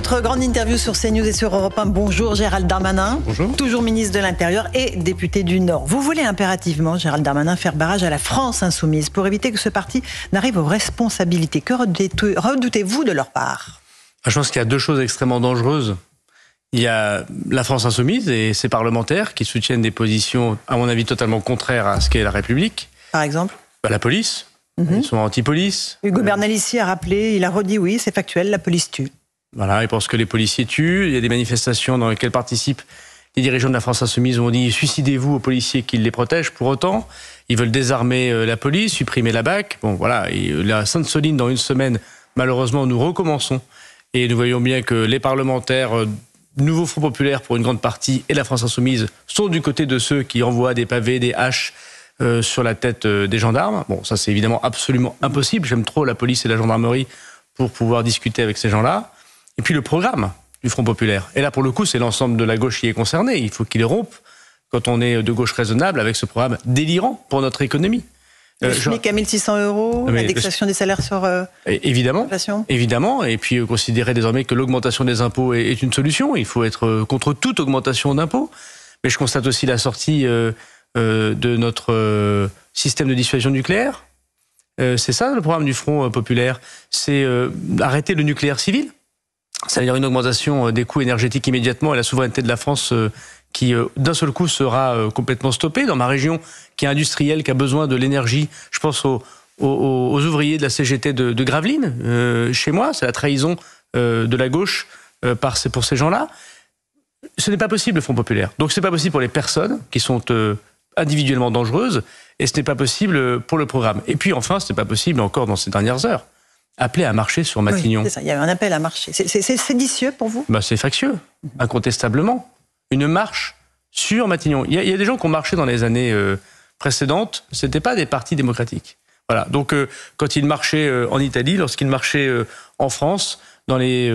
votre grande interview sur CNews et sur Europe 1. Bonjour Gérald Darmanin. Bonjour. Toujours ministre de l'Intérieur et député du Nord. Vous voulez impérativement, Gérald Darmanin, faire barrage à la France insoumise pour éviter que ce parti n'arrive aux responsabilités. Que redoutez-vous de leur part? Je pense qu'il y a deux choses extrêmement dangereuses. Il y a la France insoumise et ses parlementaires qui soutiennent des positions, à mon avis, totalement contraires à ce qu'est la République. Par exemple La police. Ils sont anti-police. Hugo Bernalicis a rappelé, il a redit oui, c'est factuel, la police tue. Voilà, ils pensent que les policiers tuent. Il y a des manifestations dans lesquelles participent les dirigeants de la France insoumise où on dit « suicidez-vous aux policiers qui les protègent ». Pour autant, ils veulent désarmer la police, supprimer la BAC. Bon, voilà, et la Sainte-Soline, dans une semaine, malheureusement, nous recommençons. Et nous voyons bien que les parlementaires, Nouveau Front Populaire pour une grande partie, et la France insoumise, sont du côté de ceux qui envoient des pavés, des haches sur la tête des gendarmes. Bon, ça c'est évidemment absolument impossible. J'aime trop la police et la gendarmerie pour pouvoir discuter avec ces gens-là. Et puis le programme du Front Populaire. Et là, pour le coup, c'est l'ensemble de la gauche qui est concerné. Il faut qu'il rompe, quand on est de gauche raisonnable, avec ce programme délirant pour notre économie. Le SMIC à 1 600 €, l'indexation des salaires sur l'inflation. Évidemment, et puis considérer désormais que l'augmentation des impôts est une solution. Il faut être contre toute augmentation d'impôts. Mais je constate aussi la sortie de notre système de dissuasion nucléaire. C'est ça le programme du Front Populaire. C'est arrêter le nucléaire civil. C'est-à-dire une augmentation des coûts énergétiques immédiatement et la souveraineté de la France qui, d'un seul coup, sera complètement stoppée. Dans ma région, qui est industrielle, qui a besoin de l'énergie, je pense aux ouvriers de la CGT de Gravelines. Chez moi, c'est la trahison de la gauche pour ces gens-là. Ce n'est pas possible, le Front Populaire. Donc, ce n'est pas possible pour les personnes qui sont individuellement dangereuses et ce n'est pas possible pour le programme. Et puis, enfin, ce n'est pas possible encore dans ces dernières heures. Appeler à marcher sur Matignon. Oui, c'est ça, il y a un appel à marcher. C'est séditieux pour vous? C'est factieux, incontestablement. Une marche sur Matignon. Il y a des gens qui ont marché dans les années précédentes, ce n'étaient pas des partis démocratiques. Voilà. Donc, quand ils marchaient en Italie, lorsqu'ils marchaient en France, dans les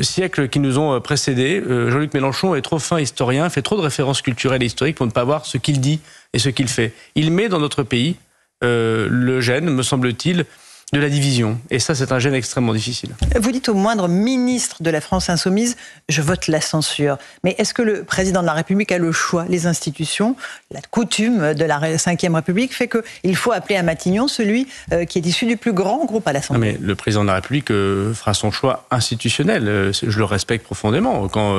siècles qui nous ont précédés, Jean-Luc Mélenchon est trop fin historien, fait trop de références culturelles et historiques pour ne pas voir ce qu'il dit et ce qu'il fait. Il met dans notre pays le gène, me semble-t-il, de la division. Et ça, c'est un gène extrêmement difficile. Vous dites au moindre ministre de la France insoumise, je vote la censure. Mais est-ce que le président de la République a le choix? Les institutions, la coutume de la Ve République fait qu'il faut appeler à Matignon celui qui est issu du plus grand groupe à l'Assemblée. Mais le président de la République fera son choix institutionnel. Je le respecte profondément. Quand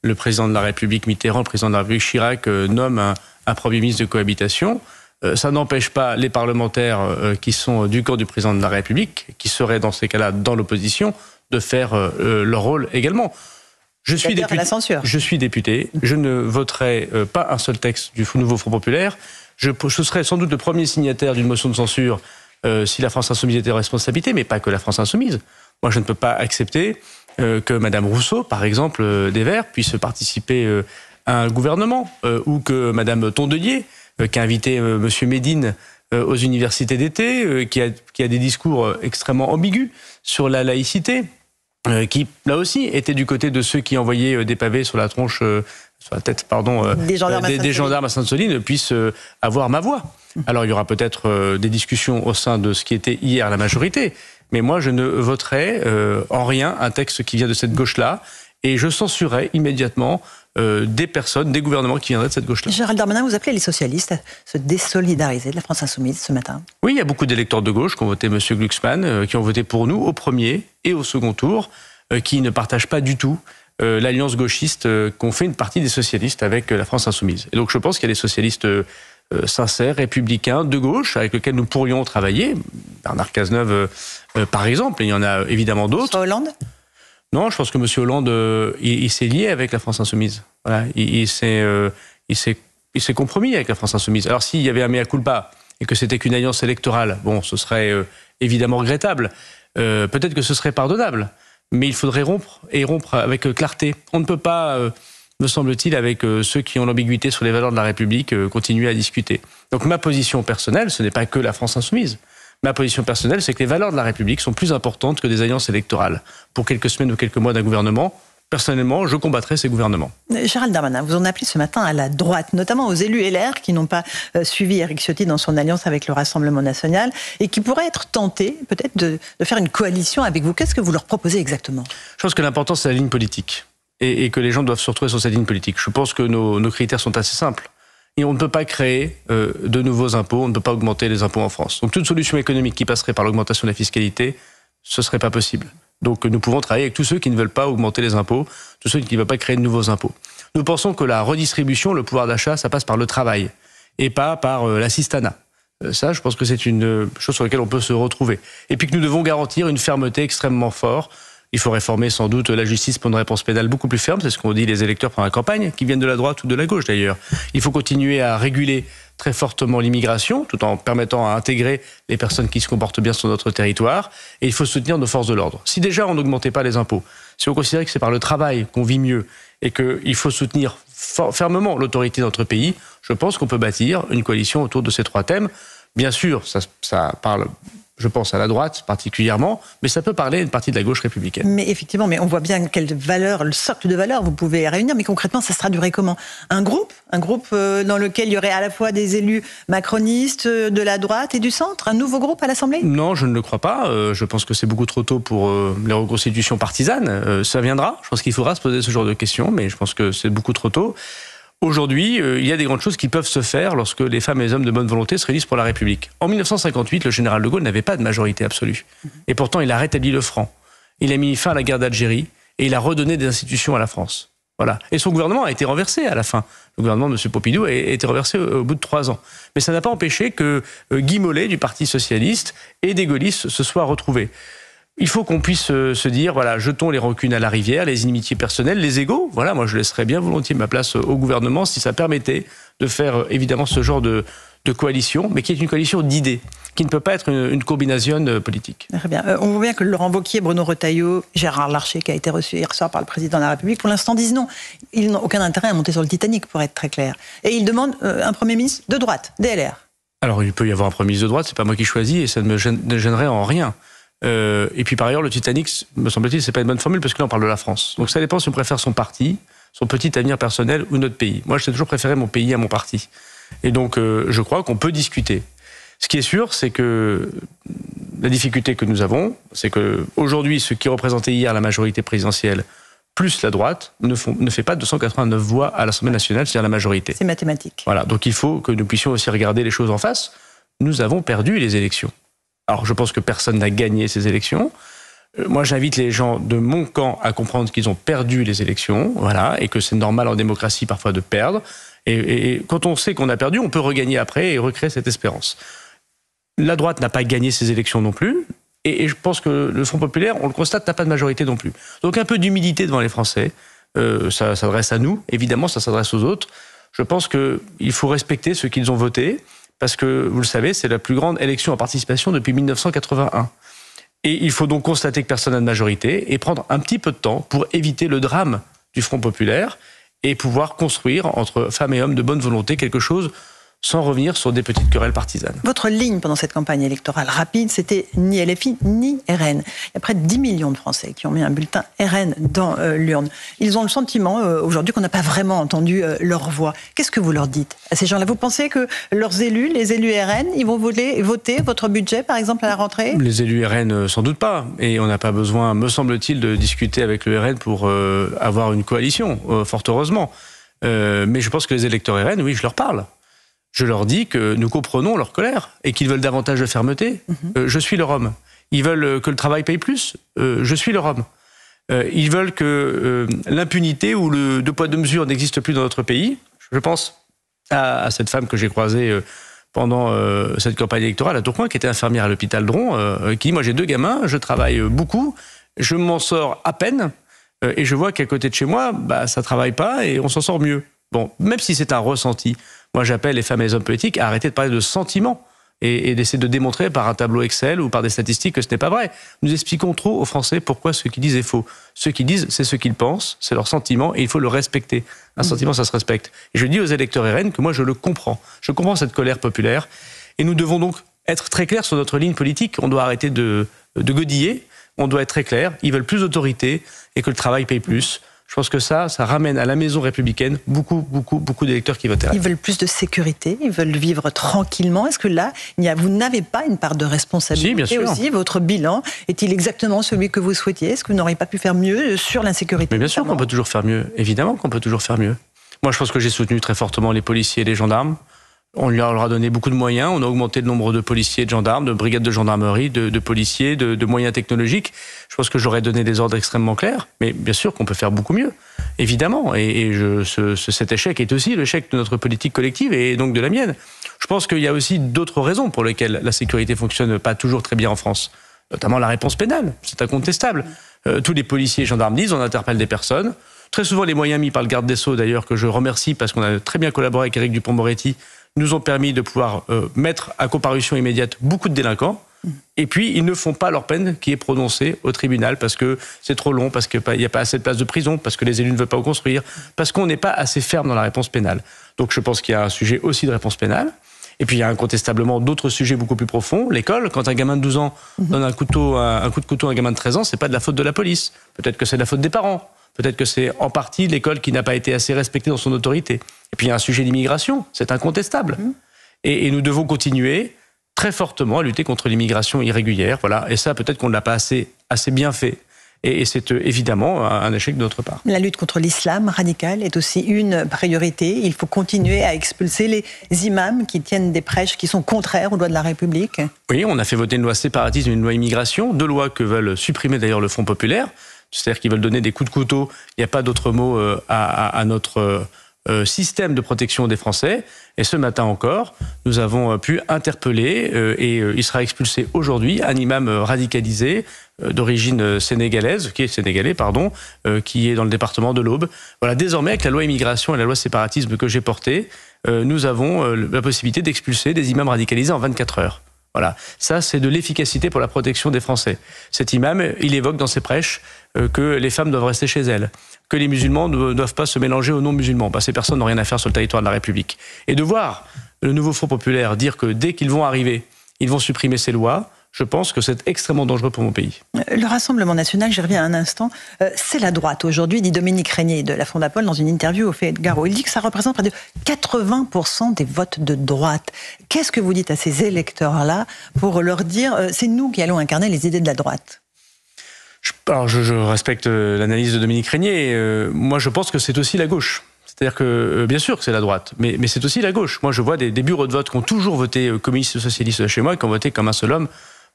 le président de la République Mitterrand, le président de la République Chirac nomme un Premier ministre de cohabitation, ça n'empêche pas les parlementaires qui sont du camp du président de la République, qui seraient dans ces cas-là dans l'opposition, de faire leur rôle également. Je suis député, je ne voterai pas un seul texte du Nouveau Front Populaire. Je serai sans doute le premier signataire d'une motion de censure si la France insoumise était en responsabilité, mais pas que la France insoumise. Moi, je ne peux pas accepter que Madame Rousseau, par exemple, des Verts, puisse participer à un gouvernement, ou que Madame Tondelier, qui a invité M. Médine aux universités d'été, qui a des discours extrêmement ambigus sur la laïcité, qui, là aussi, était du côté de ceux qui envoyaient des pavés sur la tronche, sur la tête, pardon, des gendarmes à Sainte-Soline, puissent avoir ma voix. Alors, il y aura peut-être des discussions au sein de ce qui était hier la majorité, mais moi, je ne voterai en rien un texte qui vient de cette gauche-là, et je censurerai immédiatement des personnes, des gouvernements qui viendraient de cette gauche-là. Gérald Darmanin, vous appelez les socialistes à se désolidariser de la France insoumise ce matin? Oui, il y a beaucoup d'électeurs de gauche qui ont voté M. Glucksmann, qui ont voté pour nous au premier et au second tour, qui ne partagent pas du tout l'alliance gauchiste qu'ont fait une partie des socialistes avec la France insoumise. Et donc je pense qu'il y a des socialistes sincères, républicains, de gauche, avec lesquels nous pourrions travailler. Bernard Cazeneuve, par exemple, et il y en a évidemment d'autres. François Hollande? Non, je pense que M. Hollande, il s'est lié avec la France insoumise. Voilà, il s'est compromis avec la France insoumise. Alors s'il y avait un mea culpa et que c'était qu'une alliance électorale, bon, ce serait évidemment regrettable. Peut-être que ce serait pardonnable, mais il faudrait rompre avec clarté. On ne peut pas, me semble-t-il, avec ceux qui ont l'ambiguïté sur les valeurs de la République, continuer à discuter. Donc ma position personnelle, ce n'est pas que la France insoumise. Ma position personnelle, c'est que les valeurs de la République sont plus importantes que des alliances électorales. Pour quelques semaines ou quelques mois d'un gouvernement, personnellement, je combattrai ces gouvernements. Gérald Darmanin, vous en appelez ce matin à la droite, notamment aux élus LR qui n'ont pas suivi Éric Ciotti dans son alliance avec le Rassemblement national et qui pourraient être tentés peut-être de faire une coalition avec vous. Qu'est-ce que vous leur proposez exactement ? Je pense que l'important, c'est la ligne politique et que les gens doivent se retrouver sur cette ligne politique. Je pense que nos critères sont assez simples. Et on ne peut pas créer de nouveaux impôts, on ne peut pas augmenter les impôts en France. Donc toute solution économique qui passerait par l'augmentation de la fiscalité, ce ne serait pas possible. Donc nous pouvons travailler avec tous ceux qui ne veulent pas augmenter les impôts, tous ceux qui ne veulent pas créer de nouveaux impôts. Nous pensons que la redistribution, le pouvoir d'achat, ça passe par le travail et pas par l'assistanat. Ça, je pense que c'est une chose sur laquelle on peut se retrouver. Et puis que nous devons garantir une fermeté extrêmement forte. Il faut réformer sans doute la justice pour une réponse pénale beaucoup plus ferme, c'est ce qu'ont dit les électeurs pendant la campagne, qui viennent de la droite ou de la gauche d'ailleurs. Il faut continuer à réguler très fortement l'immigration, tout en permettant à intégrer les personnes qui se comportent bien sur notre territoire. Et il faut soutenir nos forces de l'ordre. Si déjà on n'augmentait pas les impôts, si on considérait que c'est par le travail qu'on vit mieux et qu'il faut soutenir fermement l'autorité de notre pays, je pense qu'on peut bâtir une coalition autour de ces 3 thèmes. Bien sûr, ça parle, je pense, à la droite particulièrement, mais ça peut parler à une partie de la gauche républicaine. Mais effectivement, mais on voit bien quelle valeur, le socle de valeurs vous pouvez réunir, mais concrètement, ça se traduirait comment ? Un groupe dans lequel il y aurait à la fois des élus macronistes, de la droite et du centre ? Un nouveau groupe à l'Assemblée ? Non, je ne le crois pas. Je pense que c'est beaucoup trop tôt pour les reconstitutions partisanes. Ça viendra. Je pense qu'il faudra se poser ce genre de questions, mais je pense que c'est beaucoup trop tôt. Aujourd'hui, il y a des grandes choses qui peuvent se faire lorsque les femmes et les hommes de bonne volonté se réunissent pour la République. En 1958, le général de Gaulle n'avait pas de majorité absolue. Et pourtant, il a rétabli le franc. Il a mis fin à la guerre d'Algérie et il a redonné des institutions à la France. Voilà. Et son gouvernement a été renversé à la fin. Le gouvernement de M. Pompidou a été renversé au bout de 3 ans. Mais ça n'a pas empêché que Guy Mollet, du Parti socialiste, et des gaullistes se soient retrouvés. Il faut qu'on puisse se dire, voilà, jetons les rancunes à la rivière, les inimitiés personnelles, les égos. Voilà, moi je laisserais bien volontiers ma place au gouvernement si ça permettait de faire évidemment ce genre de coalition, mais qui est une coalition d'idées, qui ne peut pas être une combinaison politique. Très bien. On voit bien que Laurent Wauquiez, Bruno Retailleau, Gérard Larcher, qui a été reçu hier soir par le président de la République, pour l'instant disent non. Ils n'ont aucun intérêt à monter sur le Titanic, pour être très clair. Et ils demandent un Premier ministre de droite, DLR. Alors il peut y avoir un Premier ministre de droite, c'est pas moi qui choisis et ça ne me gênerait en rien. Et puis par ailleurs, le Titanic, me semble-t-il, c'est pas une bonne formule parce que là on parle de la France. Donc ça dépend si on préfère son parti, son petit avenir personnel ou notre pays. Moi, j'ai toujours préféré mon pays à mon parti. Et donc je crois qu'on peut discuter. Ce qui est sûr, c'est que la difficulté que nous avons, c'est que aujourd'hui, ce qui représentait hier la majorité présidentielle plus la droite ne fait pas 289 voix à l'Assemblée nationale, c'est-à-dire la majorité. C'est mathématique. Voilà, donc il faut que nous puissions aussi regarder les choses en face. Nous avons perdu les élections. Alors, je pense que personne n'a gagné ces élections. Moi, j'invite les gens de mon camp à comprendre qu'ils ont perdu les élections, voilà, et que c'est normal en démocratie parfois de perdre. Et quand on sait qu'on a perdu, on peut regagner après et recréer cette espérance. La droite n'a pas gagné ces élections non plus, et je pense que le Front populaire, on le constate, n'a pas de majorité non plus. Donc un peu d'humilité devant les Français. Ça s'adresse à nous, évidemment, ça s'adresse aux autres. Je pense qu'il faut respecter ce qu'ils ont voté. Parce que, vous le savez, c'est la plus grande élection en participation depuis 1981. Et il faut donc constater que personne n'a de majorité et prendre un petit peu de temps pour éviter le drame du Front populaire et pouvoir construire, entre femmes et hommes de bonne volonté, quelque chose sans revenir sur des petites querelles partisanes. Votre ligne pendant cette campagne électorale rapide, c'était ni LFI, ni RN. Il y a près de 10 millions de Français qui ont mis un bulletin RN dans l'urne. Ils ont le sentiment aujourd'hui qu'on n'a pas vraiment entendu leur voix. Qu'est-ce que vous leur dites à ces gens-là? Vous pensez que leurs élus, les élus RN, ils vont voter votre budget, par exemple, à la rentrée? Les élus RN, sans doute pas. Et on n'a pas besoin, me semble-t-il, de discuter avec le RN pour avoir une coalition, fort heureusement. Mais je pense que les électeurs RN, oui, je leur parle. Je leur dis que nous comprenons leur colère et qu'ils veulent davantage de fermeté. Je suis leur homme. Ils veulent que le travail paye plus. Je suis leur homme. Ils veulent que l'impunité ou le deux poids deux mesures n'existe plus dans notre pays. Je pense à cette femme que j'ai croisée pendant cette campagne électorale à Tourcoing, qui était infirmière à l'hôpital Dron, qui dit « Moi, j'ai 2 gamins, je travaille beaucoup, je m'en sors à peine, et je vois qu'à côté de chez moi, ça travaille pas et on s'en sort mieux. » Bon, même si c'est un ressenti, moi j'appelle les femmes et les hommes politiques à arrêter de parler de sentiments et d'essayer de démontrer par un tableau Excel ou par des statistiques que ce n'est pas vrai. Nous expliquons trop aux Français pourquoi ce qu'ils disent est faux. Ce qu'ils disent, c'est ce qu'ils pensent, c'est leur sentiment et il faut le respecter. Un sentiment, ça se respecte. Et je dis aux électeurs RN que moi je le comprends. Je comprends cette colère populaire et nous devons donc être très clairs sur notre ligne politique. On doit arrêter de godiller, on doit être très clair. Ils veulent plus d'autorité et que le travail paye plus. Je pense que ça ramène à la maison républicaine beaucoup d'électeurs qui voteraient. Ils veulent plus de sécurité, ils veulent vivre tranquillement. Est-ce que là, vous n'avez pas une part de responsabilité? Si, bien sûr. Aussi, votre bilan est-il exactement celui que vous souhaitiez? Est-ce que vous n'auriez pas pu faire mieux sur l'insécurité? Mais bien sûr qu'on peut toujours faire mieux. Évidemment qu'on peut toujours faire mieux. Moi, je pense que j'ai soutenu très fortement les policiers et les gendarmes. On leur a donné beaucoup de moyens. On a augmenté le nombre de policiers et de gendarmes, de brigades de gendarmerie, de policiers, de moyens technologiques. Je pense que j'aurais donné des ordres extrêmement clairs. Mais bien sûr qu'on peut faire beaucoup mieux, évidemment. Cet échec est aussi l'échec de notre politique collective et donc de la mienne. Je pense qu'il y a aussi d'autres raisons pour lesquelles la sécurité fonctionne pas toujours très bien en France. Notamment la réponse pénale. C'est incontestable. Tous les policiers et gendarmes disent on interpelle des personnes. Très souvent, les moyens mis par le garde des Sceaux, d'ailleurs, que je remercie parce qu'on a très bien collaboré avec Éric Dupond-Moretti, nous ont permis de pouvoir mettre à comparution immédiate beaucoup de délinquants. Et puis, ils ne font pas leur peine qui est prononcée au tribunal parce que c'est trop long, parce qu'il n'y a pas assez de places de prison, parce que les élus ne veulent pas construire, parce qu'on n'est pas assez ferme dans la réponse pénale. Donc, je pense qu'il y a un sujet aussi de réponse pénale. Et puis, il y a incontestablement d'autres sujets beaucoup plus profonds. L'école, quand un gamin de 12 ans donne un coup de couteau à un gamin de 13 ans, c'est pas de la faute de la police. Peut-être que c'est de la faute des parents. Peut-être que c'est en partie l'école qui n'a pas été assez respectée dans son autorité. Et puis il y a un sujet d'immigration, c'est incontestable. Et nous devons continuer très fortement à lutter contre l'immigration irrégulière. Voilà. Et ça, peut-être qu'on ne l'a pas assez bien fait. Et c'est évidemment un échec de notre part. La lutte contre l'islam radical est aussi une priorité. Il faut continuer à expulser les imams qui tiennent des prêches qui sont contraires aux lois de la République. Oui, on a fait voter une loi séparatisme et une loi immigration, 2 lois que veulent supprimer d'ailleurs le Front populaire. C'est-à-dire qu'ils veulent donner des coups de couteau, il n'y a pas d'autre mot à notre système de protection des Français. Et ce matin encore, nous avons pu interpeller, et il sera expulsé aujourd'hui, un imam radicalisé d'origine sénégalaise, qui est dans le département de l'Aube. Voilà, désormais, avec la loi immigration et la loi séparatisme que j'ai portée, nous avons la possibilité d'expulser des imams radicalisés en 24 heures. Voilà, ça c'est de l'efficacité pour la protection des Français. Cet imam, il évoque dans ses prêches que les femmes doivent rester chez elles, que les musulmans ne doivent pas se mélanger aux non-musulmans. Ces personnes n'ont rien à faire sur le territoire de la République. Et de voir le nouveau Front populaire dire que dès qu'ils vont arriver, ils vont supprimer ces lois, je pense que c'est extrêmement dangereux pour mon pays. Le Rassemblement national, j'y reviens un instant, c'est la droite. Aujourd'hui, dit Dominique Régnier de la Fondapol dans une interview au Figaro. Il dit que ça représente près de 80% des votes de droite. Qu'est-ce que vous dites à ces électeurs-là pour leur dire c'est nous qui allons incarner les idées de la droite? Alors, je respecte l'analyse de Dominique Régnier. Moi, je pense que c'est aussi la gauche. C'est-à-dire que, bien sûr que c'est la droite, mais c'est aussi la gauche. Moi, je vois des bureaux de vote qui ont toujours voté communistes socialistes chez moi, qui ont voté comme un seul homme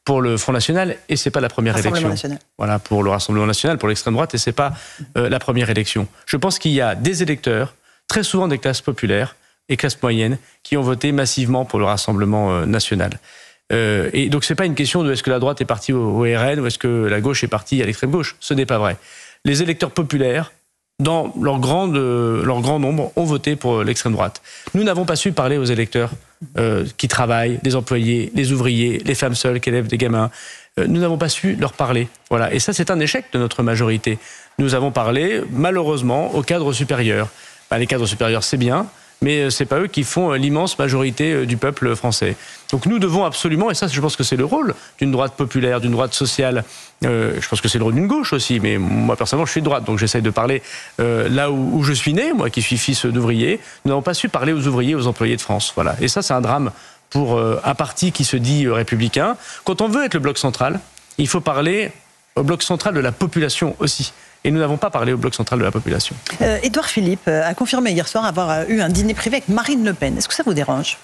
pour le Front National, et c'est pas la première élection. National. Voilà, pour le Rassemblement National, pour l'extrême droite, et c'est pas la première élection. Je pense qu'il y a des électeurs, très souvent des classes populaires et classes moyennes, qui ont voté massivement pour le Rassemblement National. Et donc c'est pas une question de est-ce que la droite est partie au RN ou est-ce que la gauche est partie à l'extrême gauche. Ce n'est pas vrai. Les électeurs populaires, dans leur grand nombre, ont voté pour l'extrême droite. Nous n'avons pas su parler aux électeurs qui travaillent, les employés, les ouvriers, les femmes seules qui élèvent des gamins. Nous n'avons pas su leur parler. Voilà. Et ça, c'est un échec de notre majorité. Nous avons parlé, malheureusement, aux cadres supérieurs. Les cadres supérieurs, c'est bien, mais c'est pas eux qui font l'immense majorité du peuple français. Donc nous devons absolument, et ça je pense que c'est le rôle d'une droite populaire, d'une droite sociale, je pense que c'est le rôle d'une gauche aussi, mais moi personnellement je suis de droite, donc j'essaye de parler là où je suis né, moi qui suis fils d'ouvrier. Nous n'avons pas su parler aux ouvriers, aux employés de France. Voilà. Et ça c'est un drame pour un parti qui se dit républicain. Quand on veut être le bloc central, il faut parler au bloc central de la population aussi. Et nous n'avons pas parlé au bloc central de la population. Édouard Philippe a confirmé hier soir avoir eu un dîner privé avec Marine Le Pen. Est-ce que ça vous dérange?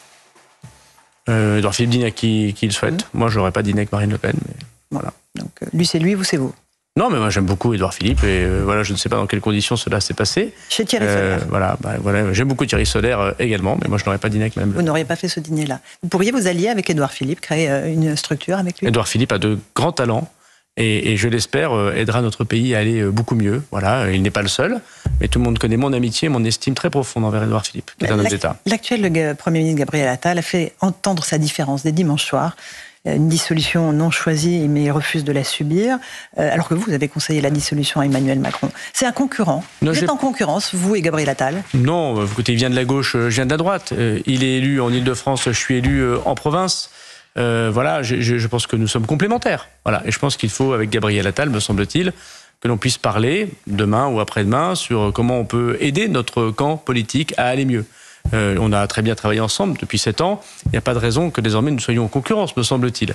Édouard Philippe dîne à qui il souhaite. Moi, je n'aurais pas dîné avec Marine Le Pen. Mais voilà. Donc, lui, c'est lui, vous, c'est vous? Non, mais moi, j'aime beaucoup Édouard Philippe. Et voilà, je ne sais pas dans quelles conditions cela s'est passé. Chez Thierry Solaire. Voilà, j'aime beaucoup Thierry Solaire également, mais moi, je n'aurais pas dîné avec Mme Le Pen. Vous n'auriez pas fait ce dîner-là. Vous pourriez vous allier avec Édouard Philippe, créer une structure avec lui? Édouard Philippe a de grands talents. Et je l'espère, aidera notre pays à aller beaucoup mieux. Voilà, il n'est pas le seul, mais tout le monde connaît mon amitié, mon estime très profonde envers Édouard Philippe, qui est un homme d'État. L'actuel Premier ministre Gabriel Attal a fait entendre sa différence dès dimanche soir. Une dissolution non choisie, mais il refuse de la subir, alors que vous avez conseillé la dissolution à Emmanuel Macron. C'est un concurrent. Vous êtes en concurrence, vous et Gabriel Attal? Non, écoutez, il vient de la gauche, je viens de la droite. Il est élu en Ile-de-France, je suis élu en province. Voilà, je pense que nous sommes complémentaires. Voilà, et je pense qu'il faut, avec Gabriel Attal, me semble-t-il, que l'on puisse parler demain ou après-demain sur comment on peut aider notre camp politique à aller mieux. On a très bien travaillé ensemble depuis 7 ans. Il n'y a pas de raison que désormais nous soyons en concurrence, me semble-t-il.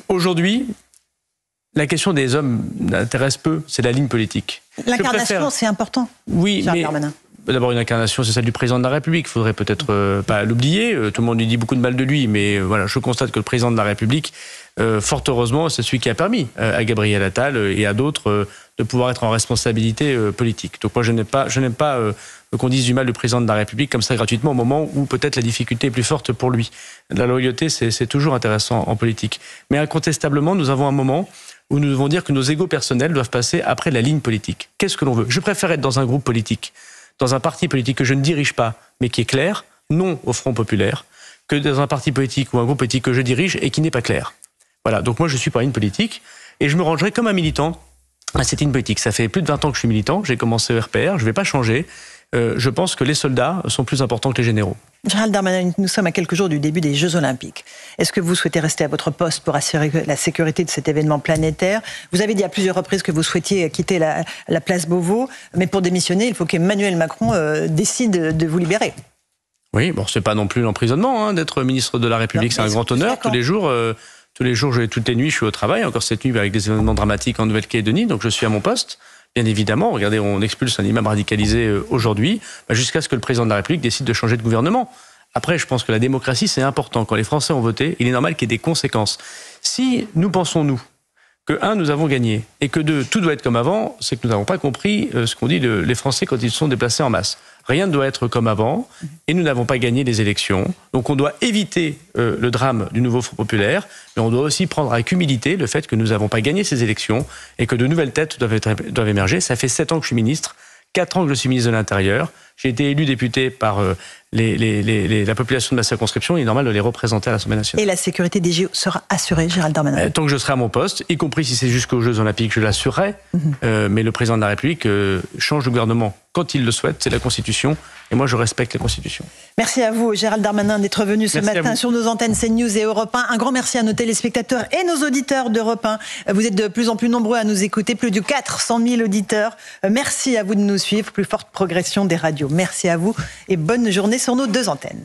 Aujourd'hui, la question des hommes m'intéresse peu, c'est la ligne politique. L'incarnation, c'est important. Oui, mais d'abord une incarnation, c'est celle du président de la République. Il faudrait peut-être pas l'oublier. Tout le monde lui dit beaucoup de mal de lui, mais voilà, je constate que le président de la République, fort heureusement, c'est celui qui a permis à Gabriel Attal et à d'autres de pouvoir être en responsabilité politique. Donc moi, je n'aime pas qu'on dise du mal du président de la République comme ça gratuitement au moment où peut-être la difficulté est plus forte pour lui. La loyauté, c'est toujours intéressant en politique. Mais incontestablement, nous avons un moment où nous devons dire que nos égos personnels doivent passer après la ligne politique. Qu'est-ce que l'on veut ? Je préfère être dans un groupe politique, dans un parti politique que je ne dirige pas, mais qui est clair, non au Front populaire, que dans un parti politique ou un groupe politique que je dirige et qui n'est pas clair. Voilà, donc moi je suis pour une politique et je me rangerai comme un militant à cette ligne politique. Ça fait plus de 20 ans que je suis militant, j'ai commencé au RPR, je ne vais pas changer. Je pense que les soldats sont plus importants que les généraux. Gérald Darmanin, nous sommes à quelques jours du début des Jeux Olympiques. Est-ce que vous souhaitez rester à votre poste pour assurer la sécurité de cet événement planétaire ? Vous avez dit à plusieurs reprises que vous souhaitiez quitter la place Beauvau, mais pour démissionner, il faut qu'Emmanuel Macron décide de vous libérer. Oui, bon, c'est pas non plus l'emprisonnement d'être ministre de la République, c'est un grand honneur. Tous les toutes les nuits, je suis au travail. Encore cette nuit, avec des événements dramatiques en Nouvelle-Calédonie, donc je suis à mon poste. Bien évidemment, regardez, on expulse un imam radicalisé aujourd'hui, jusqu'à ce que le président de la République décide de changer de gouvernement. Après, je pense que la démocratie, c'est important. Quand les Français ont voté, il est normal qu'il y ait des conséquences. Si nous pensons, nous, que 1, nous avons gagné, et que 2, tout doit être comme avant, c'est que nous n'avons pas compris ce qu'ont dit les Français quand ils se sont déplacés en masse. Rien ne doit être comme avant, et nous n'avons pas gagné les élections. Donc on doit éviter le drame du nouveau Front populaire, mais on doit aussi prendre avec humilité le fait que nous n'avons pas gagné ces élections, et que de nouvelles têtes doivent émerger. Ça fait 7 ans que je suis ministre, 4 ans que je suis ministre de l'Intérieur. J'ai été élu député par la population de ma circonscription. Il est normal de les représenter à l'Assemblée nationale. Et la sécurité des JO sera assurée, Gérald Darmanin ? Tant que je serai à mon poste, y compris si c'est jusqu'aux Jeux Olympiques, je l'assurerai. Mais le président de la République change de gouvernement quand il le souhaite. C'est la Constitution. Et moi, je respecte la Constitution. Merci à vous, Gérald Darmanin, d'être venu ce matin sur nos antennes CNews et Europe 1. Un grand merci à nos téléspectateurs et nos auditeurs d'Europe 1. Vous êtes de plus en plus nombreux à nous écouter, plus de 400 000 auditeurs. Merci à vous de nous suivre. Plus forte progression des radios. Merci à vous et bonne journée sur nos 2 antennes.